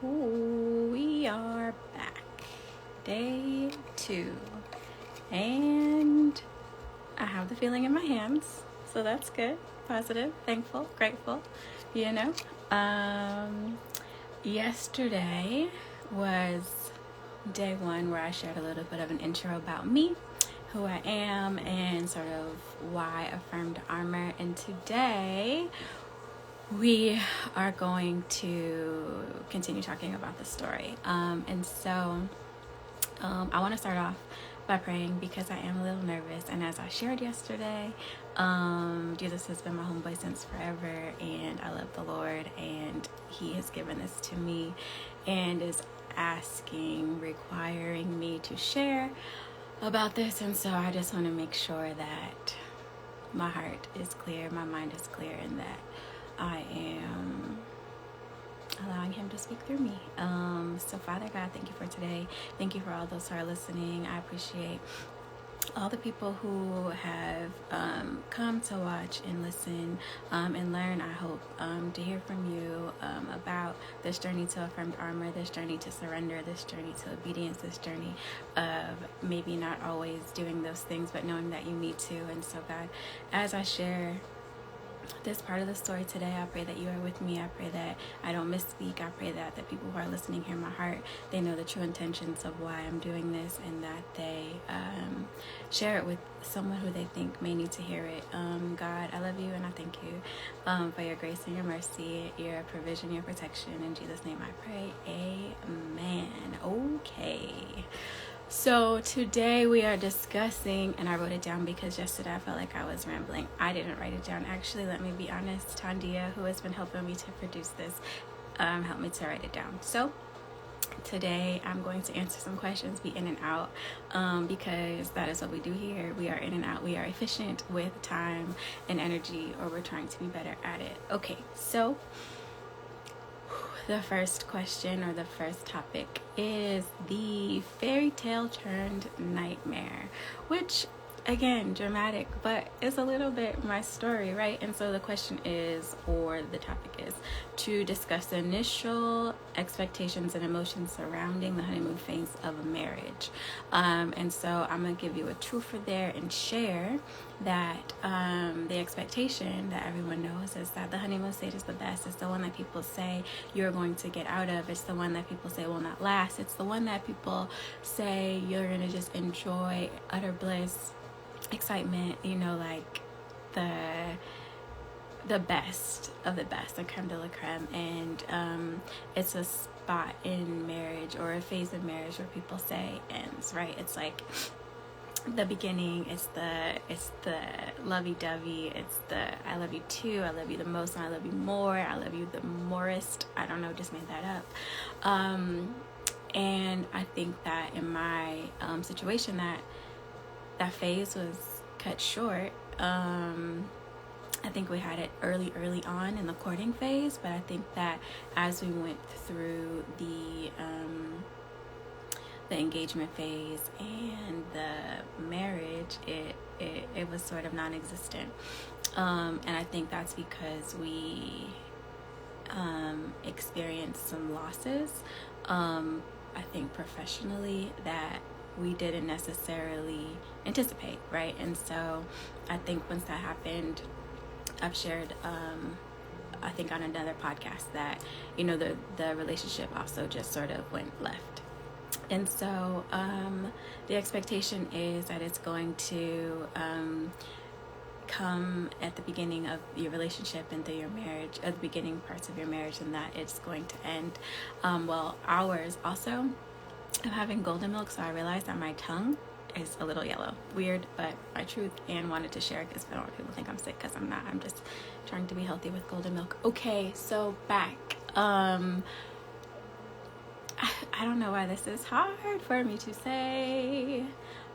We are back. Day 2. And I have the feeling in my hands. So that's good. Positive, thankful, grateful, you know. Yesterday was day 1 where I shared a little bit of an intro about me, who I am, and sort of why Affirmed Armor. And today we are going to continue talking about the story. I want to start off by praying because I am a little nervous. And as I shared yesterday, Jesus has been my homeboy since forever, and I love the Lord, and He has given this to me and is requiring me to share about this. And so I just want to make sure that my heart is clear, my mind is clear, and that I am allowing Him to speak through me. So Father God, thank you for today. Thank you for all those who are listening. I appreciate all the people who have come to watch and listen and learn, I hope, to hear from you about this journey to Affirmed Armor, this journey to surrender, this journey to obedience, this journey of maybe not always doing those things, but knowing that you need to. And so God, as I share this part of the story today, I pray that you are with me. I pray that I don't misspeak. I pray that the people who are listening hear my heart. They know the true intentions of why I'm doing this, and that they share it with someone who they think may need to hear it. God, I love you, and I thank you for your grace and your mercy, your provision, your protection. In Jesus' name I pray. Amen. Okay. So today we are discussing, and I wrote it down because yesterday I felt like I was rambling. I didn't write it down. Actually, let me be honest, Tandia, who has been helping me to produce this, helped me to write it down. So today I'm going to answer some questions, be in and out, because that is what we do here. We are in and out. We are efficient with time and energy, or we're trying to be better at it. Okay, so the first question, or the first topic, is the fairy tale turned nightmare, which, again, dramatic, but it's a little bit my story, right? And so the question is, or the topic is, to discuss the initial expectations and emotions surrounding the honeymoon phase of a marriage. And so I'm going to give you a truther there and share that the expectation that everyone knows is that the honeymoon stage is the best. It's the one that people say you're going to get out of. It's the one that people say will not last. It's the one that people say you're going to just enjoy utter bliss, excitement, like the best of the best, the creme de la creme. And it's a spot in marriage, or a phase of marriage, where people say ends, right? It's like the beginning, it's the lovey-dovey, it's the I love you too, I love you the most, and I love you more, I love you the morest. I don't know, just made that up. And I think that in my situation, that phase was cut short. I think we had it early on in the courting phase, but I think that as we went through the engagement phase and the marriage, it was sort of non-existent. And I think that's because we experienced some losses, I think professionally, that we didn't necessarily anticipate, right? And so I think once that happened, I've shared I think on another podcast that the relationship also just sort of went left. And so the expectation is that it's going to come at the beginning of your relationship and through your marriage, at the beginning parts of your marriage, and that it's going to end. Well, ours also, I'm having golden milk, so I realized that my tongue is a little yellow. Weird, but my truth, and wanted to share because I don't want people to think I'm sick, because I'm not. I'm just trying to be healthy with golden milk. Okay, so back. I don't know why this is hard for me to say,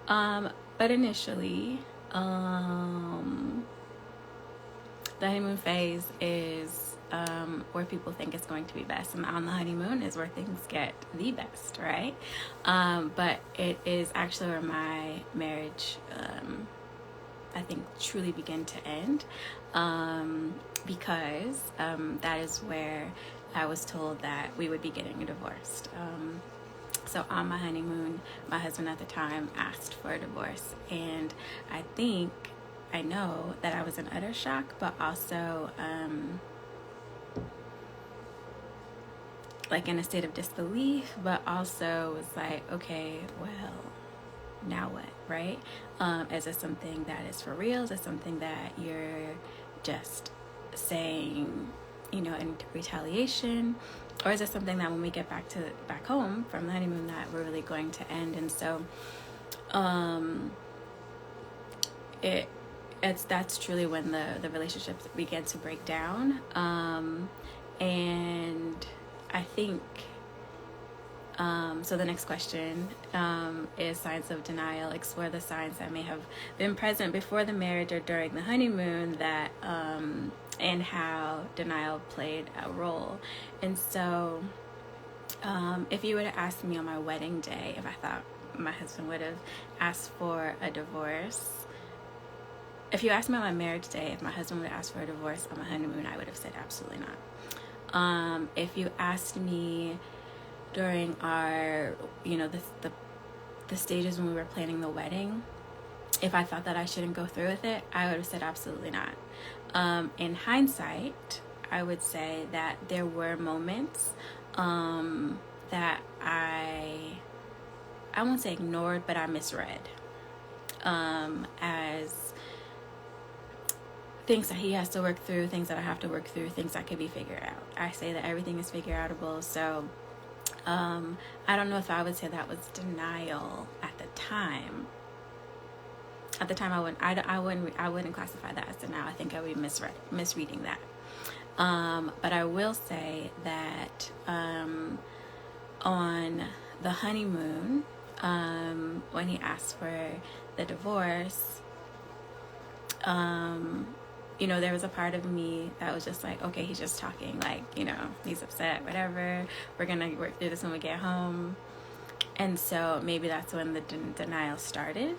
but initially, the honeymoon phase is where people think it's going to be best, and on the honeymoon is where things get the best, right? But it is actually where my marriage, I think, truly began to end, because that is where I was told that we would be getting divorced. So on my honeymoon, my husband at the time asked for a divorce. And I know that I was in utter shock, but also like in a state of disbelief, but also was like, okay, well, now what, right? Is it something that is for real? Is it something that you're just saying, in retaliation? Or is it something that when we get back home from the honeymoon that we're really going to end? And so that's truly when the relationships began to break down. And I think so the next question is signs of denial. Explore the signs that may have been present before the marriage or during the honeymoon that and how denial played a role. And so if you would have asked me on my wedding day if I thought my husband would have asked for a divorce, if you asked me on my marriage day if my husband would have asked for a divorce on my honeymoon, I would have said absolutely not. If you asked me during our, the stages when we were planning the wedding, if I thought that I shouldn't go through with it, I would have said absolutely not. In hindsight, I would say that there were moments that I won't say ignored, but I misread as things that he has to work through, things that I have to work through, things that could be figured out. I say that everything is figure outable, so I don't know if I would say that was denial at the time. At the time, I wouldn't classify that as denial. I think I would be misreading that. But I will say that on the honeymoon, when he asked for the divorce, there was a part of me that was just like, okay, he's just talking, like, he's upset, whatever. We're gonna work through this when we get home. And so maybe that's when the denial started.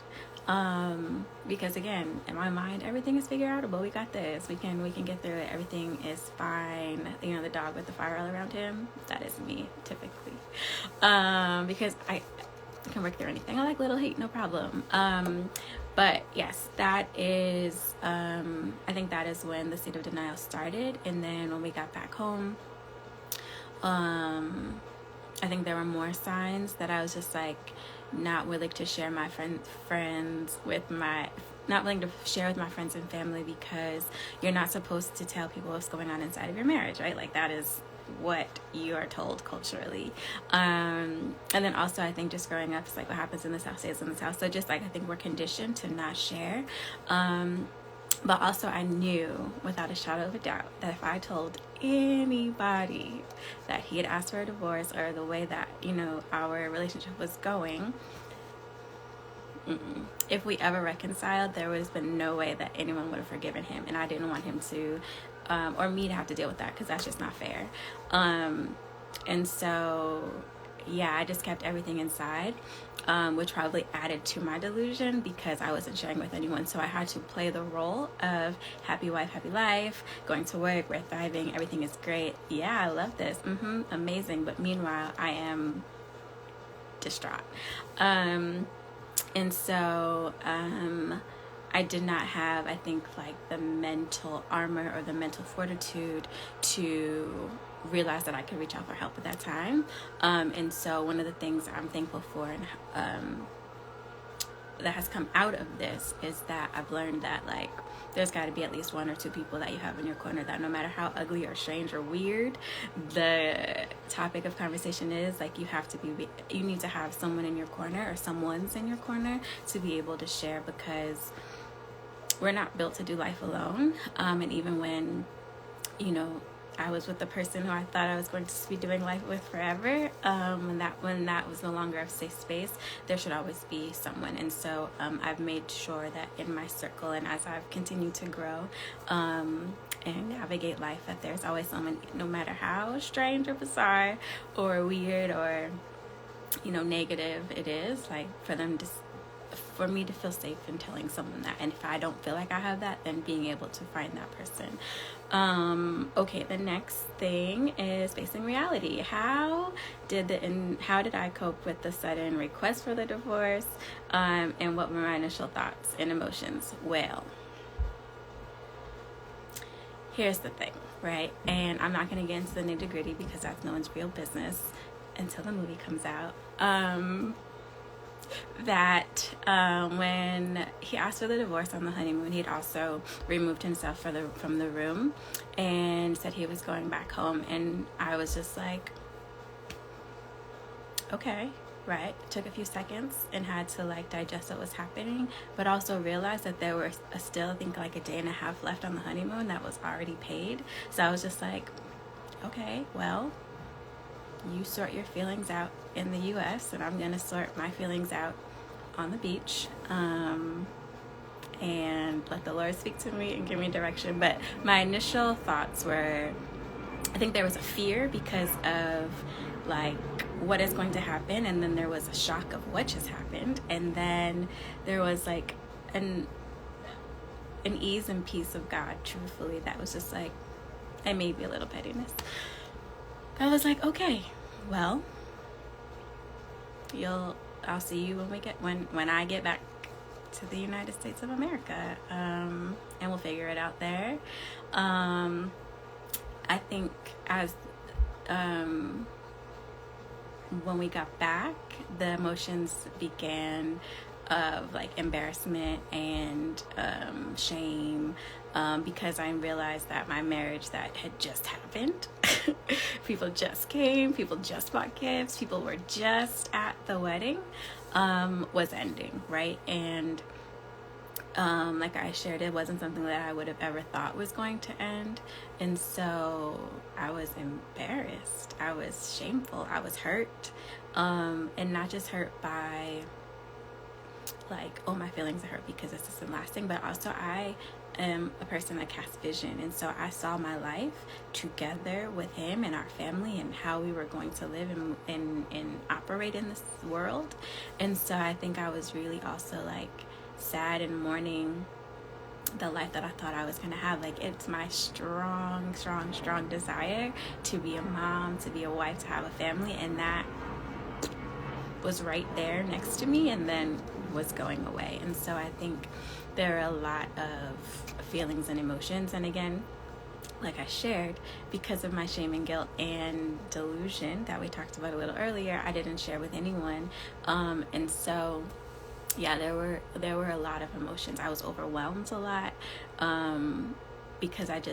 Because again, in my mind, everything is figure outable. We got this. We can get through it. Everything is fine. The dog with the fire all around him. That is me, typically. Because I can work through anything. I like little heat, no problem. But yes, that is, I think that is when the state of denial started. And then when we got back home, I think there were more signs that I was just like not willing to share my friends with not willing to share with my friends and family, because you're not supposed to tell people what's going on inside of your marriage, right? Like that is what you are told culturally. And then also I think just growing up, it's like what happens in this house stays in this house. So just like I think we're conditioned to not share. But also I knew without a shadow of a doubt that if I told anybody that he had asked for a divorce or the way that, our relationship was going, if we ever reconciled, there would have been no way that anyone would have forgiven him. And I didn't want him to, or me to have to deal with that, because that's just not fair. And so, yeah, I just kept everything inside. Which probably added to my delusion because I wasn't sharing with anyone. So I had to play the role of happy wife, happy life, going to work, we're thriving, everything is great. Yeah, I love this. Amazing. But meanwhile, I am distraught. And so I did not have, I think, like the mental armor or the mental fortitude to realized that I could reach out for help at that time. And so one of the things I'm thankful for and that has come out of this is that I've learned that like there's got to be at least one or two people that you have in your corner that no matter how ugly or strange or weird the topic of conversation is, like you need to have someone in your corner or someone's in your corner to be able to share, because we're not built to do life alone. And even when I was with the person who I thought I was going to be doing life with forever, when that was no longer a safe space, there should always be someone. And so I've made sure that in my circle and as I've continued to grow and navigate life, that there's always someone, no matter how strange or bizarre or weird or negative it is, like for them to for me to feel safe in telling someone that. And if I don't feel like I have that, then being able to find that person. Okay, the next thing is facing reality. How did I cope with the sudden request for the divorce? And what were my initial thoughts and emotions? Well, here's the thing, right? And I'm not going to get into the nitty-gritty because that's no one's real business until the movie comes out. When he asked for the divorce on the honeymoon, he'd also removed himself from the room and said he was going back home. And I was just like, okay, right. It took a few seconds and had to digest what was happening, but also realized that there were still, I think, a day and a half left on the honeymoon that was already paid. So I was just like, okay, well, you sort your feelings out in the US and I'm going to sort my feelings out on the beach, and let the Lord speak to me and give me direction. But my initial thoughts were, I think there was a fear because of what is going to happen, and then there was a shock of what just happened, and then there was an ease and peace of God, truthfully, that was just and maybe a little pettiness. I was like, okay, well, I'll see you when I get back to the United States of America, and we'll figure it out there. I think as when we got back, the emotions began of embarrassment and shame, because I realized that my marriage that had just happened, people just came, people just bought gifts, people were just at the wedding, was ending, right? And like I shared, it wasn't something that I would have ever thought was going to end. And so I was embarrassed, I was shameful, I was hurt, and not just hurt by oh, my feelings are hurt because this isn't lasting, but also I am a person that casts vision, and so I saw my life together with him and our family and how we were going to live and operate in this world. And so I think I was really also sad and mourning the life that I thought I was going to have. It's my strong desire to be a mom, to be a wife, to have a family, and that was right there next to me and then was going away. And so I think there are a lot of feelings and emotions, and again, like I shared, because of my shame and guilt and delusion that we talked about a little earlier, I didn't share with anyone, and so yeah, there were a lot of emotions. I was overwhelmed a lot, because I'd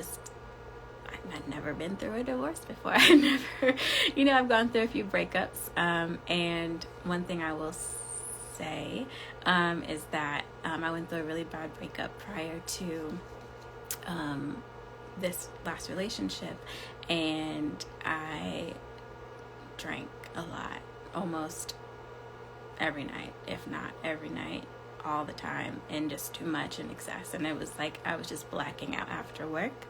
never been through a divorce before. I've gone through a few breakups, and one thing I will say is that I went through a really bad breakup prior to this last relationship, and I drank a lot, almost every night, if not every night, all the time, and just too much in excess. And it was I was just blacking out after work.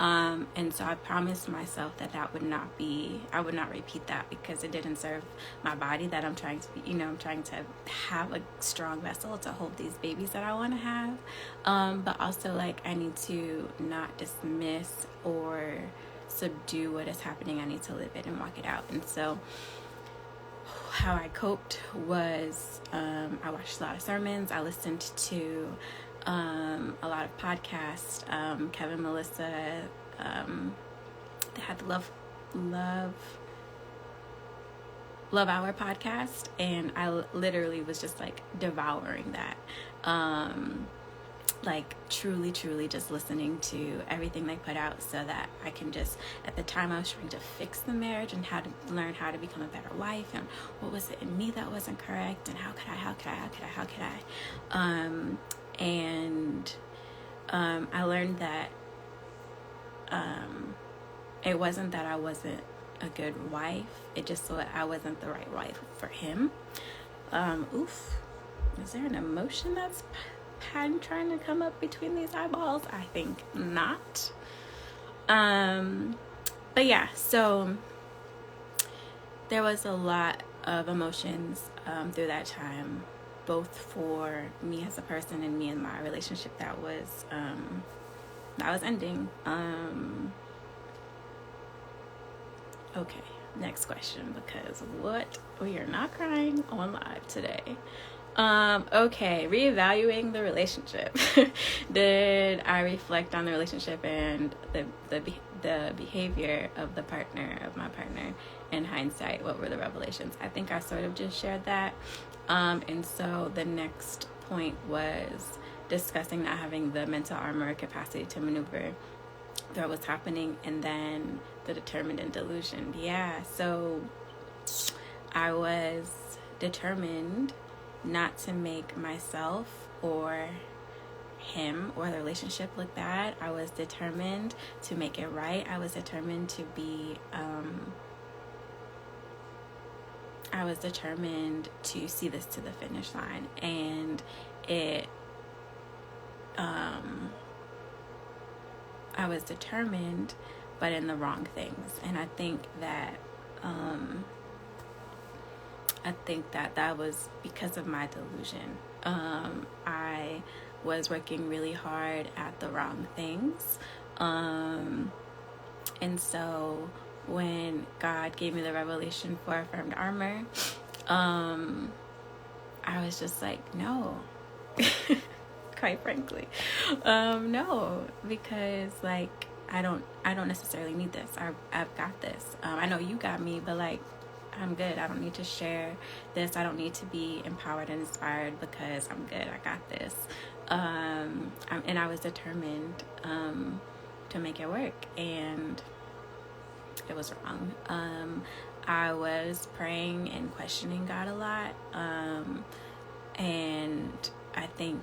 And so I promised myself that I would not repeat that, because it didn't serve my body, that I'm trying to be, I'm trying to have a strong vessel to hold these babies that I want to have. But also I need to not dismiss or subdue what is happening. I need to live it and walk it out. And so how I coped was, I watched a lot of sermons. I listened to a lot of podcasts. Kevin, Melissa, they had the Love Hour podcast, and I literally was just devouring that. Truly just listening to everything they put out, so that I can just, at the time I was trying to fix the marriage and how to learn how to become a better wife, and what was it in me that wasn't correct, and how could I, I learned that it wasn't that I wasn't a good wife, it just so I wasn't the right wife for him. Is there an emotion that's trying to come up between these eyeballs? I think not. But yeah, so there was a lot of emotions through that time both for me as a person and me and my relationship that was ending. Okay, next question, because we are not crying on live today. Okay, reevaluating the relationship. Did I reflect on the relationship and the behavior of my partner in hindsight? What were the revelations? I think I sort of just shared that. And so the next point was discussing not having the mental armor or capacity to maneuver through what's happening, and then the determined and delusion. Yeah, so I was determined not to make myself or him or the relationship look bad. I was determined to make it right. I was determined to be I was determined to see this to the finish line, and I was determined, but in the wrong things. And I think that that was because of my delusion. I was working really hard at the wrong things. And so when God gave me the revelation for affirmed armor, I was just like, no. Quite frankly, no, because like I don't necessarily need this. I've got this. I know you got me, but like I'm good. I don't need to share this. I don't need to be empowered and inspired, because I'm good. I got this. And I was determined to make it work, and it was wrong. I was praying and questioning God a lot, and I think,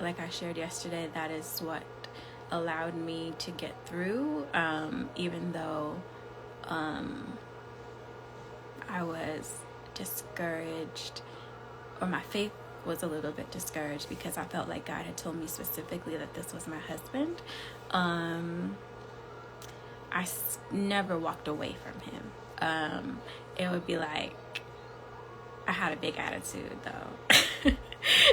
like I shared yesterday, that is what allowed me to get through, even though I was discouraged, or my faith was a little bit discouraged, because I felt like God had told me specifically that this was my husband. I never walked away from him. It would be like I had a big attitude, though.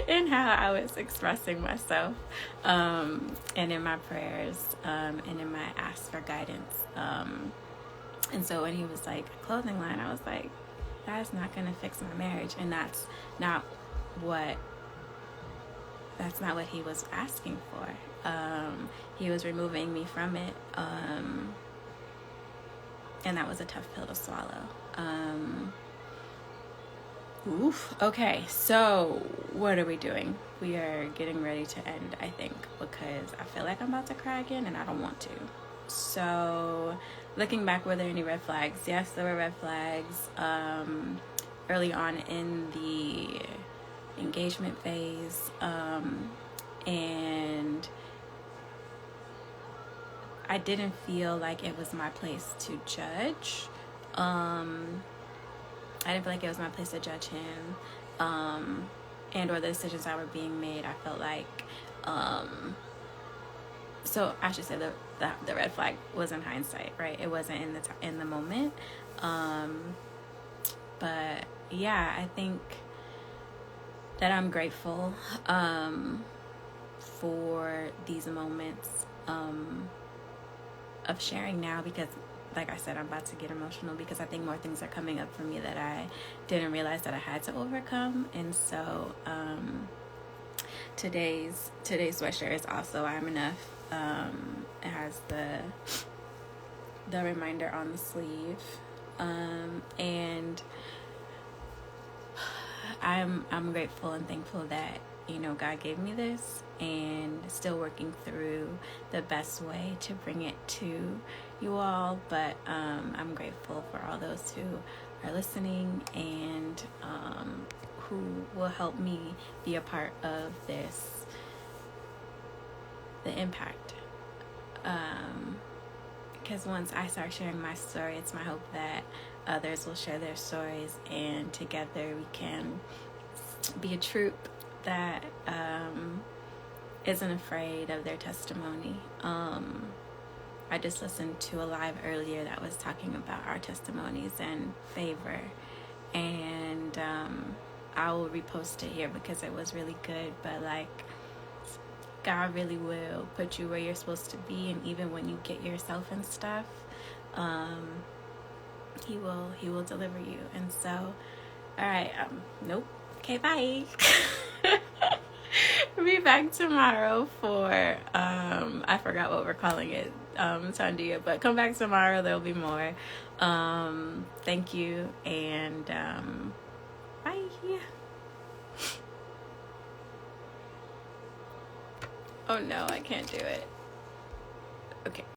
In how I was expressing myself, and in my prayers, and in my asks for guidance. And so when he was like, a clothing line, I was like, that's not going to fix my marriage. And that's not what he was asking for. He was removing me from it. And that was a tough pill to swallow. Okay, so what are we doing? We are getting ready to end, I think, because I feel like I'm about to cry again, and I don't want to. So looking back, were there any red flags? Yes, there were red flags. Early on in the engagement phase, and I didn't feel like it was my place to judge. I didn't feel like it was my place to judge him, and or the decisions that were being made. I felt like, so I should say the red flag was in hindsight, right? It wasn't in the moment. But yeah, I think that I'm grateful for these moments of sharing now, because like I said, I'm about to get emotional, because I think more things are coming up for me that I didn't realize that I had to overcome. And so today's sweatshirt is also I'm Enough. It has the reminder on the sleeve, and I'm grateful and thankful that, you know, God gave me this, and still working through the best way to bring it to you all. But I'm grateful for all those who are listening, and who will help me be a part of this, the impact. Because once I start sharing my story, it's my hope that others will share their stories, and together we can be a troop that isn't afraid of their testimony. I just listened to a live earlier that was talking about our testimonies and favor, and I will repost it here because it was really good. But like, God really will put you where you're supposed to be, and even when you get yourself and stuff, he will deliver you. And so, all right, nope. Okay, bye. We'll be back tomorrow for I forgot what we're calling it, Tandia, but come back tomorrow. There'll be more. Thank you, and bye. Oh no, I can't do it. Okay.